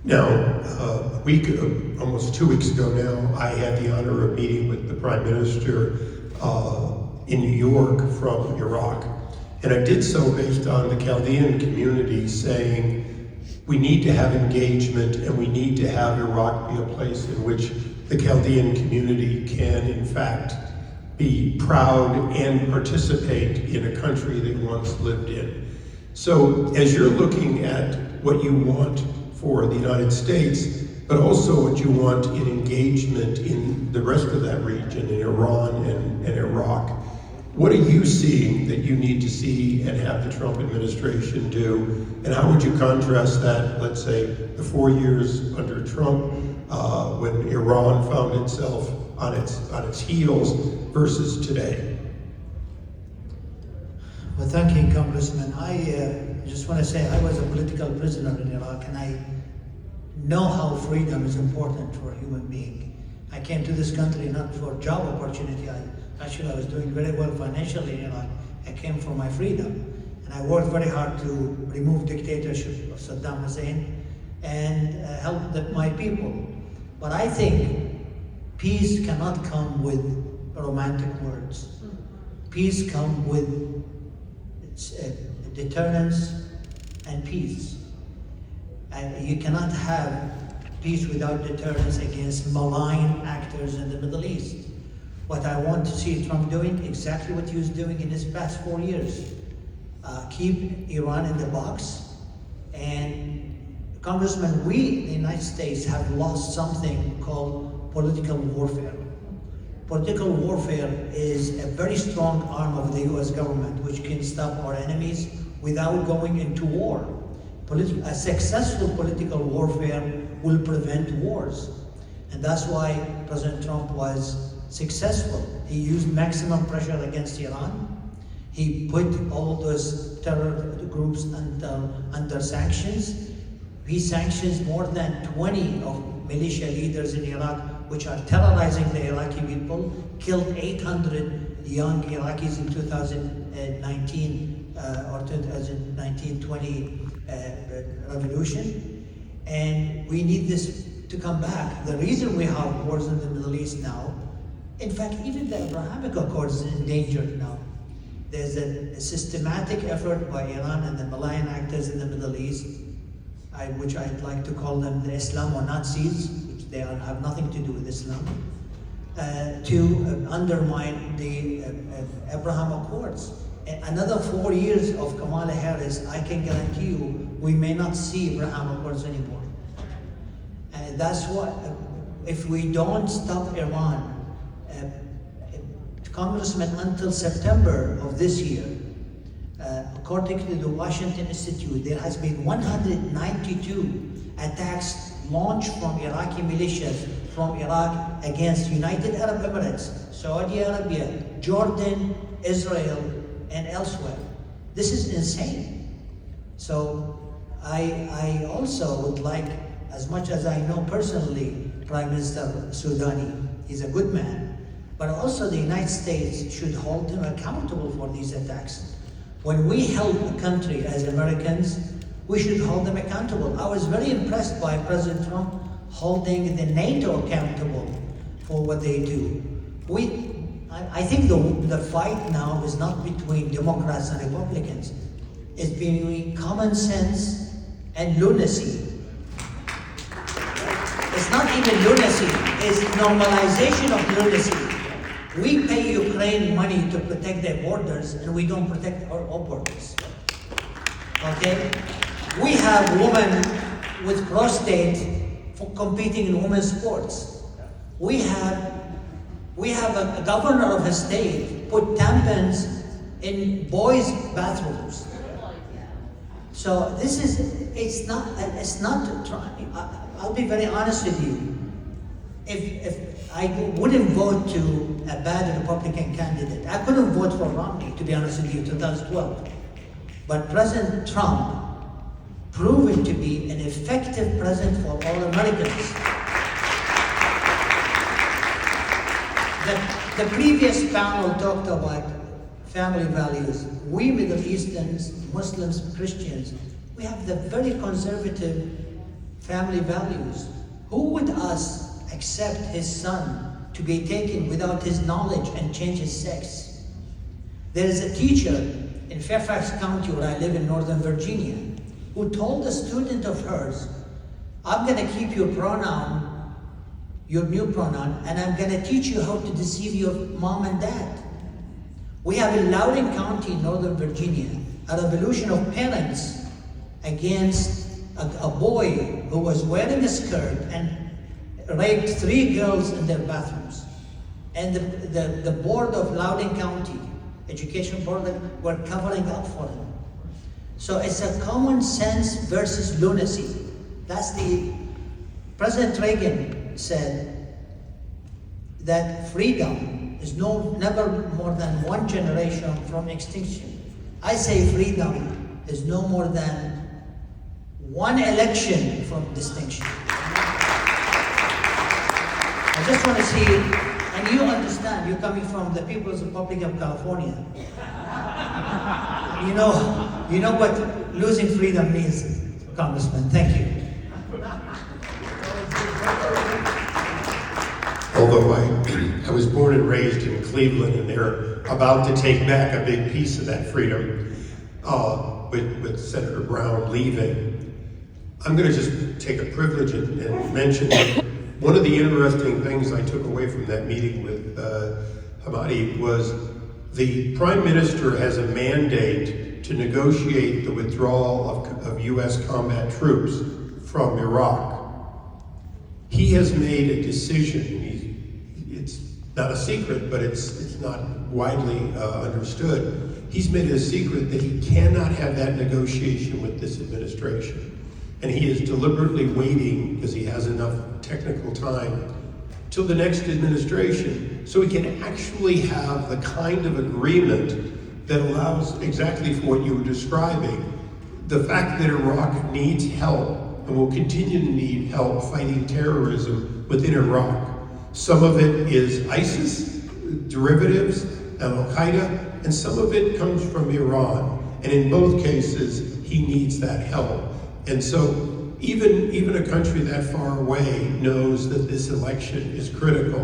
Now, a week, almost 2 weeks ago now, I had the honor of meeting with the Prime Minister in New York from Iraq. And I did so based on the Chaldean community saying, we need to have engagement and we need to have Iraq be a place in which the Chaldean community can, in fact, be proud and participate in a country they once lived in. So as you're looking at what you want for the United States, but also what you want in engagement in the rest of that region, in Iran and Iraq, what are you seeing that you need to see and have the Trump administration do? And how would you contrast that, let's say, the 4 years under Trump, when Iran found itself on its heels, versus today? Well, thank you, Congressman. I just want to say I was a political prisoner in Iraq, and I know how freedom is important for a human being. I came to this country not for job opportunity. Actually, I was doing very well financially in Iraq. I came for my freedom. And I worked very hard to remove dictatorship of Saddam Hussein and help my people. But I think peace cannot come with romantic words. Peace comes with deterrence and peace. You cannot have peace without deterrence against malign actors in the Middle East. What I want to see Trump doing, exactly what he was doing in his past 4 years. Keep Iran in the box. And Congressman, we in the United States have lost something called political warfare. Political warfare is a very strong arm of the US government which can stop our enemies without going into war. A successful political warfare will prevent wars. And that's why President Trump was successful. He used maximum pressure against Iran. He put all those terror groups under sanctions. He sanctions more than 20 of militia leaders in Iraq, which are terrorizing the Iraqi people, killed 800 young Iraqis in 2019 or 2019-20 revolution. And we need this to come back. The reason we have wars in the Middle East now, in fact, even the Abrahamic Accords is endangered now. There's a systematic effort by Iran and the malign actors in the Middle East, which I'd like to call them the Islamo-Nazis, which they have nothing to do with Islam, to undermine the Abraham Accords. Another 4 years of Kamala Harris, I can guarantee you, we may not see Abraham Accords anymore. And that's what, if we don't stop Iran, Congressman, until September of this year, according to the Washington Institute, there has been 192 attacks launched from Iraqi militias from Iraq against United Arab Emirates, Saudi Arabia, Jordan, Israel, and elsewhere. This is insane. So I also would like, as much as I know personally Prime Minister Soudani, he's a good man, but also the United States should hold him accountable for these attacks. When we help a country as Americans, we should hold them accountable. I was very impressed by President Trump holding the NATO accountable for what they do. I think the fight now is not between Democrats and Republicans. It's between common sense and lunacy. It's not even lunacy, it's normalization of lunacy. We pay Ukraine money to protect their borders, and we don't protect our own borders. Okay? We have women with prostate for competing in women's sports. We have a governor of a state put tampons in boys' bathrooms. So this is, I'll be very honest with you. If I wouldn't vote to a bad Republican candidate, I couldn't vote for Romney, to be honest with you, 2012. But President Trump proven to be an effective president for all Americans. The previous panel talked about family values. We Middle Easterns, Muslims, Christians, we have the very conservative family values. Who would us accept his son to be taken without his knowledge and change his sex? There is a teacher in Fairfax County, where I live in Northern Virginia, who told a student of hers, I'm going to keep your pronoun, your new pronoun, and I'm going to teach you how to deceive your mom and dad. We have in Loudoun County, Northern Virginia, a revolution of parents against a boy who was wearing a skirt and raped 3 girls in their bathrooms. And the board of Loudoun County, education board, were covering up for him. So it's a common sense versus lunacy. President Reagan said that freedom is never more than one generation from extinction. I say freedom is no more than one election from distinction. I just want to see, and you understand, you're coming from the People's Republic of California. You know what losing freedom means, Congressman. Thank you. Although I was born and raised in Cleveland, and they're about to take back a big piece of that freedom with Senator Brown leaving, I'm going to just take a privilege and mention that one of the interesting things I took away from that meeting with Hamadi was the Prime Minister has a mandate to negotiate the withdrawal of U.S. combat troops from Iraq. He has made a decision. It's not a secret, but it's not widely understood. He's made it a secret that he cannot have that negotiation with this administration. And he is deliberately waiting, because he has enough technical time, till the next administration, so he can actually have the kind of agreement that allows exactly for what you were describing. The fact that Iraq needs help and will continue to need help fighting terrorism within Iraq. Some of it is ISIS, derivatives, and Al-Qaeda, and some of it comes from Iran. And in both cases, he needs that help. And so even a country that far away knows that this election is critical.